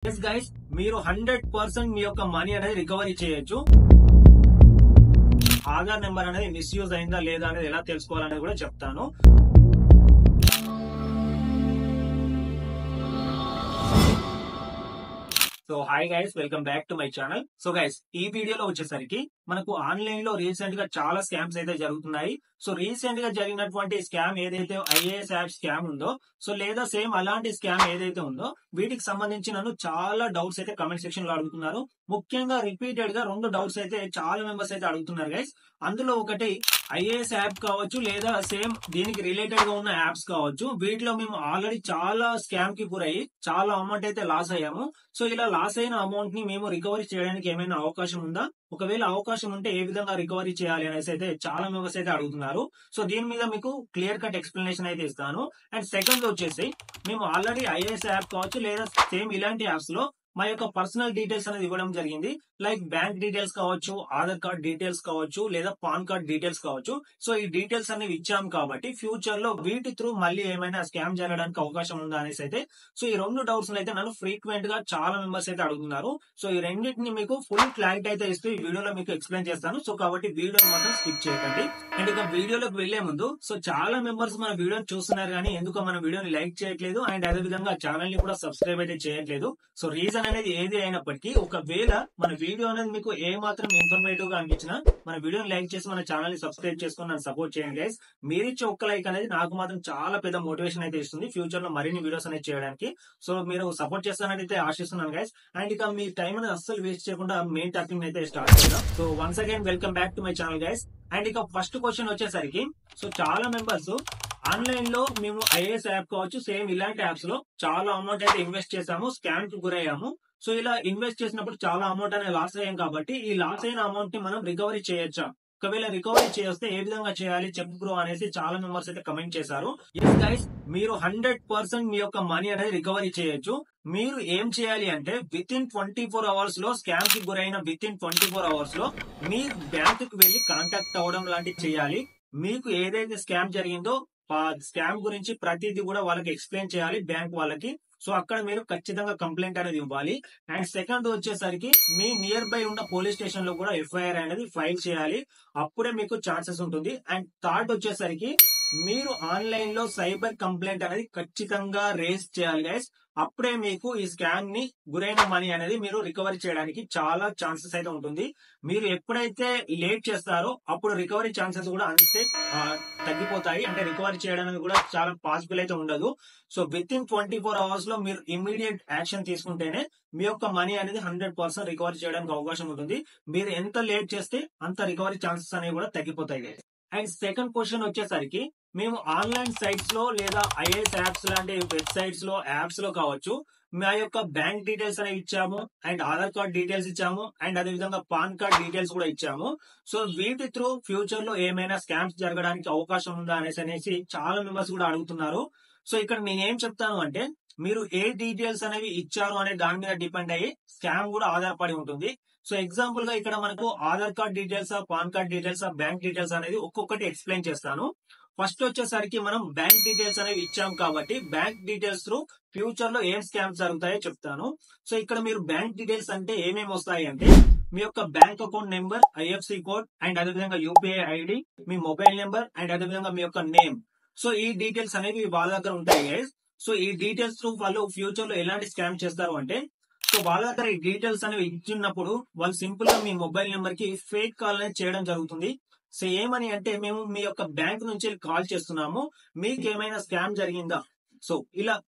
Yes guys, మీరు 100% మీ యొక్క money అనేది రికవరీ చేయొచ్చు. ఆధార్ నెంబర్ అనేది మిస్యూజ్ అయిందా లేదా అనేది ఎలా తెలుసుకోవాలనేది కూడా చెప్తాను. So hi guys, welcome back to my channel. So guys, ఈ వీడియోలో వచ్చేసరికి మనకు ఆన్లైన్ లో రీసెంట్ గా చాలా స్కామ్స్ అయితే జరుగుతున్నాయి. సో రీసెంట్ గా జరిగినటువంటి స్కామ్ ఏదైతే ఐఏఎస్ యాప్ స్కామ్ ఉందో, సో లేదా సేమ్ అలాంటి స్కామ్ ఏదైతే ఉందో, వీటికి సంబంధించి నన్ను చాలా డౌట్స్ అయితే కమెంట్ సెక్షన్ లో అడుగుతున్నారు. ముఖ్యంగా రిపీటెడ్ గా 2 డౌట్స్ అయితే చాలా మెంబర్స్ అయితే అడుగుతున్నారు గైస్. అందులో ఒకటి ఐఏఎస్ యాప్ కావచ్చు, లేదా సేమ్ దీనికి రిలేటెడ్ గా ఉన్న యాప్స్ కావచ్చు. వీటిలో మేము ఆల్రెడీ చాలా స్కామ్ కి గురయ్యి చాలా అమౌంట్ అయితే లాస్ అయ్యాము. సో ఇలా లాస్ అయిన అమౌంట్ ని మేము రికవరీ చేయడానికి ఏమైనా అవకాశం ఉందా? ఒకవేళ అవకాశం ఉంటే ఏ విధంగా రికవరీ చేయాలి అనేసి అయితే చాలా మెంబర్స్ అయితే అడుగుతున్నారు. సో దీని మీద మీకు క్లియర్ కట్ ఎక్స్ప్లెనేషన్ అయితే ఇస్తాను. అండ్ సెకండ్ వచ్చేసి, మేము ఆల్రెడీ ఐఏఎస్ యాప్ కావచ్చు, లేదా సేమ్ ఇలాంటి యాప్స్ లో మా యొక్క పర్సనల్ డీటెయిల్స్ అనేది ఇవ్వడం జరిగింది. లైక్ బ్యాంక్ డీటెయిల్స్ కావచ్చు, ఆధార్ కార్డ్ డీటెయిల్స్ కావచ్చు, లేదా పాన్ కార్డ్ డీటెయిల్స్ కావచ్చు. సో ఈ డీటెయిల్స్ అనేవి ఇచ్చాం కాబట్టి ఫ్యూచర్ లో వీటి త్రూ మళ్ళీ ఏమైనా స్కామ్ జరగడానికి అవకాశం ఉందా అనేసి అయితే, సో ఈ 2 డౌట్స్ అయితే నన్ను ఫ్రీక్వెంట్ గా చాలా మెంబర్స్ అయితే అడుగుతున్నారు. సో ఈ రెండింటిని మీకు ఫుల్ క్లారిటీ అయితే ఇస్తూ ఈ వీడియోలో మీకు ఎక్స్ప్లెయిన్ చేస్తాను. సో కాబట్టి వీడియో మాత్రం స్కిప్ చేయకండి. అండ్ ఇక వీడియోలోకి వెళ్లే ముందు, సో చాలా మెంబర్స్ మన వీడియోని చూస్తున్నారు కానీ ఎందుకో మన వీడియోని లైక్ చేయట్లేదు, అండ్ అదే విధంగా ఛానల్ ని కూడా సబ్స్క్రైబ్ అయితే చేయట్లేదు. సో రీజన్ అనేది ఏది అయినప్పటికీ, ఒకవేళ మన వీడియో అనేది మీకు ఏ మాత్రం ఇన్ఫర్మేటివ్ గా అనిపించినా మన వీడియోని లైక్ చేసి మన ఛానల్ ని సబ్స్క్రైబ్ చేసుకుని నన్ను సపోర్ట్ చేయండి గైస్. మీరిచ్చే ఒక్క లైక్ అనేది నాకు మాత్రం చాలా పెద్ద మోటివేషన్ అయితే ఇస్తుంది ఫ్యూచర్ లో మరిన్ని వీడియోస్ అనేది చేయడానికి. సో మీరు సపోర్ట్ చేస్తానైతే ఆశిస్తున్నాను గైస్. అండ్ ఇక మీ టైం అనేది అస్సలు వేస్ట్ చేయకుండా మెయిన్ టాపిక్ అయితే స్టార్ట్ చేద్దాం. So once again welcome back to my channel guys. And ఇక ఫస్ట్ క్వశ్చన్ వచ్చేసరికి, సో చాలా మెంబర్స్ ఆన్లైన్ లో మేము ఐఏఎస్ యాప్ కావచ్చు, సేమ్ ఇలాంటి యాప్స్ లో చాలా అమౌంట్ అయితే ఇన్వెస్ట్ చేసాము, స్కామ్ కి గురయ్యాము. సో ఇలా ఇన్వెస్ట్ చేసినప్పుడు చాలా అమౌంట్ అనేది లాస్ అయ్యాం కాబట్టి ఈ లాస్ అయిన అమౌంట్ ని మనం రికవరీ చేయొచ్చా? ఒకవేళ రికవరీ చేస్తే ఏ విధంగా చేయాలి చెప్పు బ్రో అనేసి చాలా మెంబర్స్ అయితే కమెంట్ చేశారు. ఎస్ గైస్, మీరు 100% మీ యొక్క మనీ అనేది రికవరీ చేయొచ్చు. మీరు ఏం చేయాలి అంటే, విత్ ఇన్ 24 అవర్స్ లో, స్కామ్ కి గురైన విత్ ఇన్ 24 అవర్స్ లో మీ బ్యాంక్ కి వెళ్లి కాంటాక్ట్ అవ్వడం లాంటివి చేయాలి. మీకు ఏదైతే స్కామ్ జరిగిందో ఆ స్కామ్ గురించి ప్రతిదీ కూడా వాళ్ళకి ఎక్స్ప్లెయిన్ చేయాలి, బ్యాంక్ వాళ్ళకి. సో అక్కడ మీరు ఖచ్చితంగా కంప్లైంట్ అనేది ఇవ్వాలి. అండ్ సెకండ్ వచ్చేసరికి, మీ నియర్ బై ఉన్న పోలీస్ స్టేషన్ లో కూడా ఎఫ్ఐఆర్ అనేది ఫైల్ చేయాలి. అప్పుడే మీకు ఛాన్సెస్ ఉంటుంది. అండ్ థర్డ్ వచ్చేసరికి, మీరు ఆన్లైన్ లో సైబర్ కంప్లైంట్ అనేది ఖచ్చితంగా రేస్ చేయాలి గైస్. అప్పుడే మీకు ఈ స్కామ్ ని గురైన మనీ అనేది మీరు రికవరీ చేయడానికి చాలా ఛాన్సెస్ అయితే ఉంటుంది. మీరు ఎప్పుడైతే లేట్ చేస్తారో అప్పుడు రికవరీ ఛాన్సెస్ కూడా అంతే తగ్గిపోతాయి. అంటే రికవరీ చేయడానికి కూడా చాలా పాసిబుల్ అయితే ఉండదు. సో విత్ ఇన్ 24 అవర్స్ లో మీరు ఇమ్మీడియట్ యాక్షన్ తీసుకుంటేనే మీ యొక్క మనీ అనేది 100% రికవరీ చేయడానికి అవకాశం ఉంటుంది. మీరు ఎంత లేట్ చేస్తే అంత రికవరీ ఛాన్సెస్ అనేవి కూడా తగ్గిపోతాయి. అండ్ సెకండ్ క్వశ్చన్ వచ్చేసరికి, మేము ఆన్లైన్ సైట్స్ లో లేదా ఐఏఎస్ యాప్స్ లాంటి వెబ్సైట్స్ లో, యాప్స్ లో కావచ్చు, మా యొక్క బ్యాంక్ డీటెయిల్స్ అనేవి ఇచ్చాము, అండ్ ఆధార్ కార్డ్ డీటెయిల్స్ ఇచ్చాము, అండ్ అదే విధంగా పాన్ కార్డ్ డీటెయిల్స్ కూడా ఇచ్చాము. సో వీటి త్రూ ఫ్యూచర్ లో ఏమైనా స్కామ్స్ జరగడానికి అవకాశం ఉందా అనేసి చాలా మెంబర్స్ కూడా అడుగుతున్నారు. సో ఇక్కడ నేనేం చెప్తాను అంటే, మీరు ఏ డీటెయిల్స్ అనేవి ఇచ్చారు అనే దాని మీద డిపెండ్ అయ్యి స్కామ్ కూడా ఆధారపడి ఉంటుంది. సో ఎగ్జాంపుల్ గా ఇక్కడ మనకు Aadhaar card details, pan card details, bank details అనేది ఒక్కొక్కటి ఎక్స్ప్లెయిన్ చేస్తాను. ఫస్ట్ వచ్చేసరికి, మనం బ్యాంక్ డీటెయిల్స్ అనేవి ఇచ్చాం కాబట్టి బ్యాంక్ డీటెయిల్స్ త్రూ ఫ్యూచర్ లో ఏం స్కామ్స్ జరుగుతాయో చెప్తాను. సో ఇక్కడ మీరు బ్యాంక్ డీటెయిల్స్ అంటే ఏమేమి వస్తాయి అంటే, మీ యొక్క bank account number, IFC code, and అదేవిధంగా యూపీఐ ఐడి, మీ మొబైల్ నెంబర్, అండ్ అదేవిధంగా మీ యొక్క నేమ్. సో ఈ డీటెయిల్స్ అనేవి వాళ్ళ దగ్గర ఉంటాయి గైస్. సో ఈ డీటెయిల్స్ త్రూ వాళ్ళు ఫ్యూచర్ లో ఎలాంటి స్కామ్ చేస్తారు అంటే, సో వాళ్ళ దగ్గర ఈ డీటెయిల్స్ అనేవి ఇచ్చినప్పుడు వాళ్ళు సింపుల్ గా మీ మొబైల్ నెంబర్ కి ఫేక్ కాల్ అనేది చేయడం జరుగుతుంది. సో ఏమని అంటే, మేము మీ యొక్క బ్యాంక్ నుంచి కాల్ చేస్తున్నాము, మీకు ఏమైనా స్కామ్ జరిగిందా? సో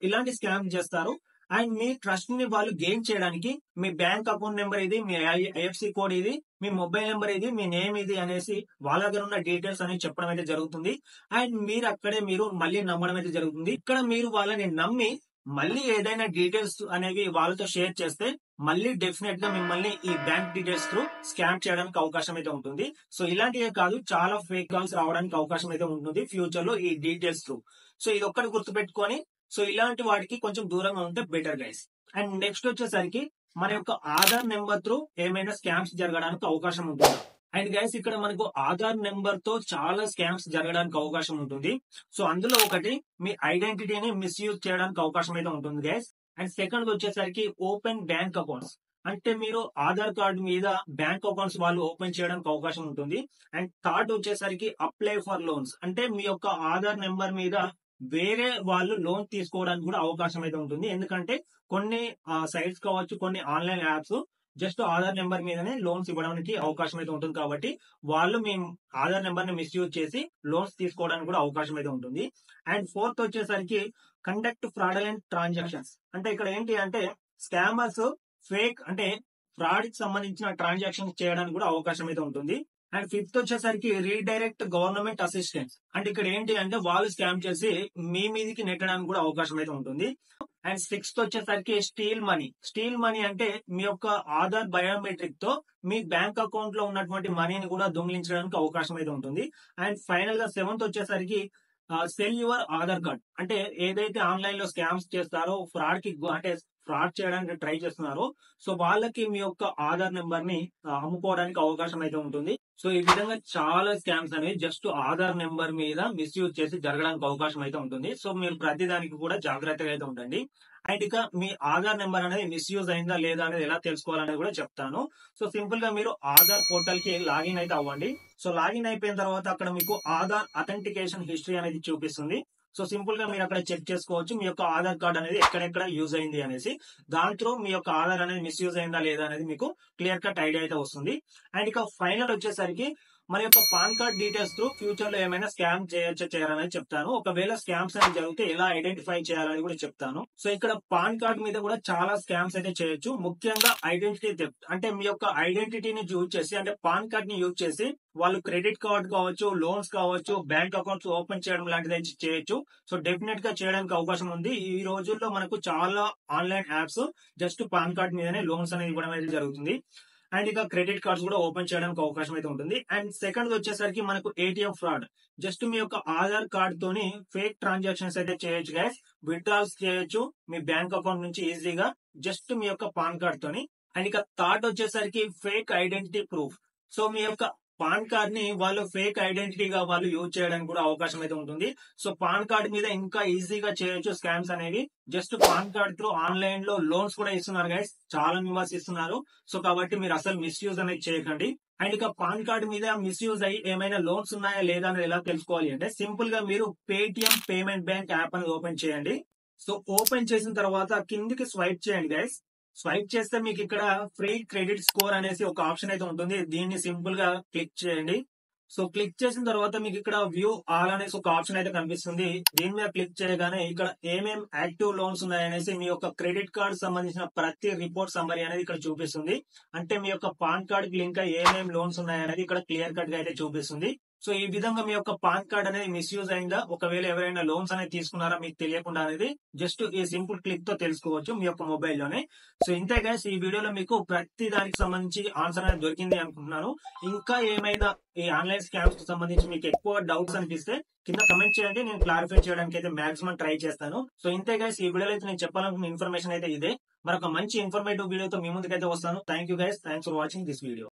ఇలాంటి స్కామ్ చేస్తారు. అండ్ మీ ట్రస్ట్ ని వాళ్ళు గెయిన్ చేయడానికి మీ బ్యాంక్ అకౌంట్ నెంబర్ ఇది, మీ ఐఎఫ్సి కోడ్ ఇది, మీ మొబైల్ నెంబర్ ఇది, మీ నేమ్ ఇది అనేసి వాళ్ళ దగ్గర ఉన్న డీటెయిల్స్ అనేవి చెప్పడం అయితే జరుగుతుంది. అండ్ మీరు అక్కడే మీరు మళ్ళీ నమ్మడం అయితే జరుగుతుంది. ఇక్కడ మీరు వాళ్ళని నమ్మి మళ్ళీ ఏదైనా డీటెయిల్స్ అనేవి వాళ్ళతో షేర్ చేస్తే మళ్ళీ డెఫినెట్ గా మిమ్మల్ని ఈ బ్యాంక్ డీటెయిల్స్ త్రూ స్కామ్ చేయడానికి అవకాశం అయితే ఉంటుంది. సో ఇలాంటివే కాదు, చాలా ఫేక్ కాల్స్ రావడానికి అవకాశం అయితే ఉంటుంది ఫ్యూచర్ లో ఈ డీటెయిల్స్ త్రూ. సో ఇది ఒక్కటి గుర్తుపెట్టుకొని, సో ఇలాంటి వాటికి కొంచెం దూరంగా ఉంటే బెటర్ గైస్. అండ్ నెక్స్ట్ వచ్చేసరికి, మన యొక్క ఆధార్ నెంబర్ త్రూ ఏమైనా స్కామ్స్ జరగడానికి అవకాశం ఉంటుంది. అండ్ గైస్, ఇక్కడ మనకు ఆధార్ నెంబర్ తో చాలా స్కామ్స్ జరగడానికి అవకాశం ఉంటుంది. సో అందులో ఒకటి, మీ ఐడెంటిటీని మిస్యూజ్ చేయడానికి అవకాశం అయితే ఉంటుంది గైస్. అండ్ సెకండ్ వచ్చేసరికి ఓపెన్ బ్యాంక్ అకౌంట్స్. అంటే మీరు ఆధార్ కార్డు మీద బ్యాంక్ అకౌంట్స్ వాళ్ళు ఓపెన్ చేయడానికి అవకాశం ఉంటుంది. అండ్ థర్డ్ వచ్చేసరికి అప్లై ఫర్ లోన్స్. అంటే మీ యొక్క ఆధార్ నెంబర్ మీద వేరే వాళ్ళు లోన్ తీసుకోవడానికి కూడా అవకాశం అయితే ఉంటుంది. ఎందుకంటే కొన్ని సైట్స్ కావచ్చు, కొన్ని online apps just Aadhaar number మీదనే లోన్స్ ఇవ్వడానికి అవకాశం అయితే ఉంటుంది. కాబట్టి వాళ్ళు మీ ఆధార్ నెంబర్ ని మిస్యూజ్ చేసి లోన్స్ తీసుకోవడానికి కూడా అవకాశం అయితే ఉంటుంది. అండ్ ఫోర్త్ వచ్చేసరికి కండక్ట్ ఫ్రాడలెంట్ ట్రాన్సాక్షన్స్. అంటే ఇక్కడ ఏంటి అంటే స్కామర్స్ ఫేక్ అంటే ఫ్రాడ్ కి సంబంధించిన ట్రాన్సాక్షన్స్ చేయడానికి కూడా అవకాశం అయితే ఉంటుంది. అండ్ ఫిఫ్త్ వచ్చేసరికి రీడైరెక్ట్ గవర్నమెంట్ అసిస్టెన్స్. అంటే ఇక్కడ ఏంటి అంటే వాళ్ళు స్కామ్ చేసి మీ మీదకి నెట్టడానికి కూడా అవకాశం అయితే ఉంటుంది. అండ్ సిక్స్త్ వచ్చేసరికి స్టీల్ మనీ. స్టీల్ మనీ అంటే మీ యొక్క ఆధార్ బయోమెట్రిక్ తో మీ బ్యాంక్ అకౌంట్ లో ఉన్నటువంటి మనీని కూడా దొంగిలించడానికి అవకాశం అయితే ఉంటుంది. అండ్ ఫైనల్ గా సెవెంత్ వచ్చేసరికి సెల్ యువర్ ఆధార్ కార్డ్. అంటే ఏదైతే ఆన్లైన్ లో స్కామ్స్ చేస్తారో అంటే ఫ్రాడ్ చేయడానికి ట్రై చేస్తున్నారో సో వాళ్ళకి మీ యొక్క ఆధార్ నెంబర్ ని అమ్ముకోవడానికి అవకాశం అయితే ఉంటుంది. సో ఈ విధంగా చాలా స్కామ్స్ అనేవి జస్ట్ ఆధార్ నెంబర్ మీద మిస్యూజ్ చేసి జరగడానికి అవకాశం అయితే ఉంటుంది. సో మీరు ప్రతి దానికి కూడా జాగ్రత్తగా అయితే ఉండండి. అండ్ ఇక మీ ఆధార్ నెంబర్ అనేది మిస్యూజ్ అయిందా లేదా అనేది ఎలా తెలుసుకోవాలనేది కూడా చెప్తాను. సో సింపుల్ గా మీరు ఆధార్ పోర్టల్ కి లాగిన్ అయితే అవ్వండి. సో లాగిన్ అయిపోయిన తర్వాత అక్కడ మీకు ఆధార్ అథెంటికేషన్ హిస్టరీ అనేది చూపిస్తుంది. సో సింపుల్ గా మీరు అక్కడ చెక్ చేసుకోవచ్చు మీ యొక్క ఆధార్ కార్డ్ అనేది ఎక్కడెక్కడ యూజ్ అయింది అనేసి. దాంట్లో మీ యొక్క ఆధార్ అనేది మిస్యూజ్ అయిందా లేదా అనేది మీకు క్లియర్ కట్ ఐడియా అయితే వస్తుంది. అండ్ ఇక ఫైనల్ వచ్చేసరికి మన యొక్క pan card details through future లో ఏమైనా స్కామ్ చేయాలని చెప్తాను. ఒకవేళ స్కామ్స్ అనేది జరిగితే ఎలా ఐడెంటిఫై చేయాలని కూడా చెప్తాను. సో ఇక్కడ పాన్ కార్డ్ మీద కూడా చాలా స్కామ్స్ అయితే చేయొచ్చు. ముఖ్యంగా ఐడెంటిటీ థెఫ్ట్. అంటే మీ యొక్క ఐడెంటిటీని యూజ్ చేసి అంటే పాన్ కార్డ్ ని యూజ్ చేసి వాళ్ళు క్రెడిట్ కార్డ్ కావచ్చు, లోన్స్ కావచ్చు, బ్యాంక్ అకౌంట్స్ ఓపెన్ చేయడం లాంటిది చేయొచ్చు. సో డెఫినెట్ గా చేయడానికి అవకాశం ఉంది. ఈ రోజుల్లో మనకు చాలా online apps just pan card మీదనే లోన్స్ అనేది ఇవ్వడం అనేది జరుగుతుంది. అండ్ ఇక క్రెడిట్ కార్డ్స్ కూడా ఓపెన్ చేయడానికి అవకాశం అయితే ఉంటుంది. అండ్ సెకండ్ వచ్చేసరికి మనకు ఏటీఎం ఫ్రాడ్. జస్ట్ మీ యొక్క ఆధార్ కార్డ్ తోని ఫేక్ ట్రాన్సాక్షన్స్ అయితే చేయొచ్చు గైస్. విత్డ్రాల్స్ చేయొచ్చు మీ బ్యాంక్ అకౌంట్ నుంచి ఈజీగా జస్ట్ మీ యొక్క పాన్ కార్డ్ తోని. అండ్ ఇక థర్డ్ వచ్చేసరికి ఫేక్ ఐడెంటిటీ ప్రూఫ్. సో మీ యొక్క పాన్ కార్డ్ ని వాళ్ళు ఫేక్ ఐడెంటిటీగా వాళ్ళు యూజ్ చేయడానికి కూడా అవకాశం అయితే ఉంటుంది. సో పాన్ కార్డ్ మీద ఇంకా ఈజీగా చేయొచ్చు స్కామ్స్ అనేవి. Just pan card through online లో లోన్స్ కూడా ఇస్తున్నారు గైస్, చాలా మెంబర్స్ ఇస్తున్నారు. సో కాబట్టి మీరు అసలు మిస్యూజ్ అనేది చేయకండి. అండ్ ఇక పాన్ కార్డ్ మీద మిస్యూజ్ అయ్యి ఏమైనా లోన్స్ ఉన్నాయా లేదా అనేది ఎలా తెలుసుకోవాలి అంటే సింపుల్ గా మీరు పేటిఎం పేమెంట్ బ్యాంక్ యాప్ అనేది ఓపెన్ చేయండి. సో ఓపెన్ చేసిన తర్వాత కిందికి స్వైప్ చేయండి గైస్. స్వైప్ చేస్తే మీకు ఇక్కడ ఫ్రీ క్రెడిట్ స్కోర్ అనేసి ఒక ఆప్షన్ అయితే ఉంటుంది. దీన్ని సింపుల్ గా క్లిక్ చేయండి. సో క్లిక్ చేసిన తర్వాత మీకు ఇక్కడ వ్యూ ఆల్ అనేసి ఒక ఆప్షన్ అయితే కనిపిస్తుంది. దీని మీద క్లిక్ చేయగానే ఇక్కడ ఏమేం యాక్టివ్ లోన్స్ ఉన్నాయనేసి మీ యొక్క క్రెడిట్ కార్డ్ సంబంధించిన ప్రతి రిపోర్ట్ సమ్మరీ అనేది ఇక్కడ చూపిస్తుంది. అంటే మీ యొక్క పాన్ కార్డ్ కి లింక్ ఏమేం లోన్స్ ఉన్నాయనేది ఇక్కడ క్లియర్ కట్ గా అయితే చూపిస్తుంది. సో ఈ విధంగా మీ యొక్క పాన్ కార్డ్ అనేది మిస్యూజ్ అయిందా, ఒకవేళ ఎవరైనా లోన్స్ అనేది తీసుకున్నారా మీకు తెలియకుండా అనేది జస్ట్ ఈ సింపుల్ క్లిక్ తో తెలుసుకోవచ్చు మీ యొక్క మొబైల్లోనే. సో ఇంతే గైస్, ఈ వీడియోలో మీకు ప్రతి దానికి సంబంధించి ఆన్సర్ అనేది దొరికింది అనుకుంటున్నాను. ఇంకా ఏమైనా ఈ ఆన్లైన్ స్కామ్స్ కి సంబంధించి మీకు ఎక్కువ డౌట్స్ అనిపిస్తే కింద కమెంట్ చేయండి, నేను క్లారిఫై చేయడానికి అయితే మాక్సిమం ట్రై చేస్తాను. సో ఇంతే గైస్, ఈ వీడియోలో అయితే నేను చెప్పాలనుకున్న ఇన్ఫర్మేషన్ అయితే ఇదే. మరొక మంచి ఇన్ఫర్మేటివ్ వీడియోతో మీ ముందుకైతే వస్తాను. Thank you guys, thanks for watching this video.